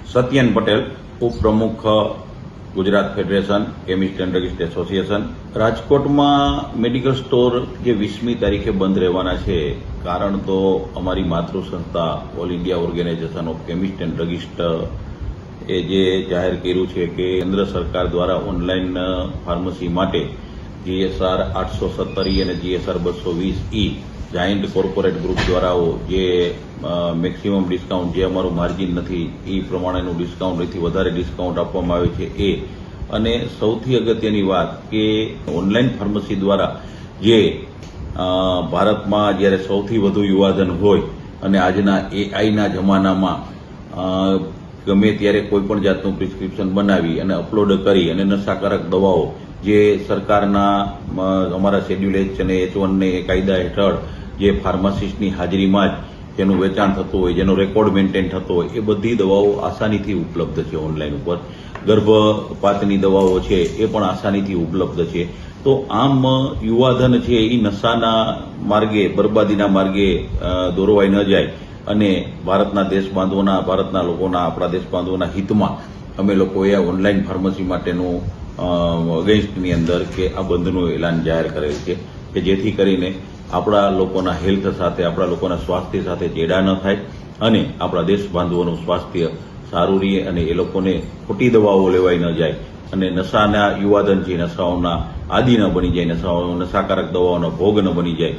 સત્યન પટેલ, ઉપપ્રમુખ Gujarat federation chemist and druggist association. રાજકોટમાં medical store જે 20મી તારીખે બંધ રહેવાના છે. કારણ તો અમારી માતૃ સંસ્થા all India organisation of chemist and druggist એ જે જાહેર કર્યું છે કે કેન્દ્ર સરકાર દ્વારા ઓનલાઈન ફાર્મસી માટે GSR 817E અને GSR 220E giant corporate group દ્વારા જે મેક્સિમમ ડિસ્કાઉન્ટ જે અમારું માર્જિન નથી એ પ્રમાણેનું ડિસ્કાઉન્ટ એથી વધારે ડિસ્કાઉન્ટ આપવામાં આવે છે એ. અને સૌથી અગત્યની વાત કે ઓનલાઈન ફાર્મસી દ્વારા જે ભારતમાં જ્યારે સૌથી વધુ યુવાધન હોય અને આજના AIના જમાનામાં ગમે ત્યારે કોઈપણ જાતનું પ્રિસ્ક્રિપ્શન બનાવી અને અપલોડ કરી અને નશાકારક દવાઓ જે સરકારના અમારા શેડ્યુલ H અને H1 ને કાયદા હેઠળ જે ફાર્માસિસ્ટની હાજરીમાં જ જેનું વેચાણ થતું હોય, જેનો રેકોર્ડ મેન્ટેન થતો હોય, એ બધી દવાઓ આસાનીથી ઉપલબ્ધ છે ઓનલાઈન ઉપર. ગર્ભપાતની દવાઓ છે એ પણ આસાનીથી ઉપલબ્ધ છે. તો આમ યુવાધન છે એ નશાના માર્ગે, બરબાદીના માર્ગે દોરવાઈ ન જાય અને ભારતના દેશબાંધવોના, ભારતના લોકોના, આપણા દેશબાંધવોના હિતમાં અમે લોકોએ ઓનલાઈન ફાર્મસી માટેનું અગેન્સ્ટની અંદર કે આ બંધનું એલાન જાહેર કરેલ છે કે જેથી કરીને આપણા લોકોના હેલ્થ સાથે, આપણા લોકોના સ્વાસ્થ્ય સાથે ચેડા ન થાય અને આપણા દેશ બાંધવોનું સ્વાસ્થ્ય સારું રહે અને એ લોકોને ખોટી દવાઓ લેવાઈ ન જાય અને નશાના યુવાધન છે નશાઓના આદિ ન બની જાય, નશાકારક દવાઓનો ભોગ ન બની જાય.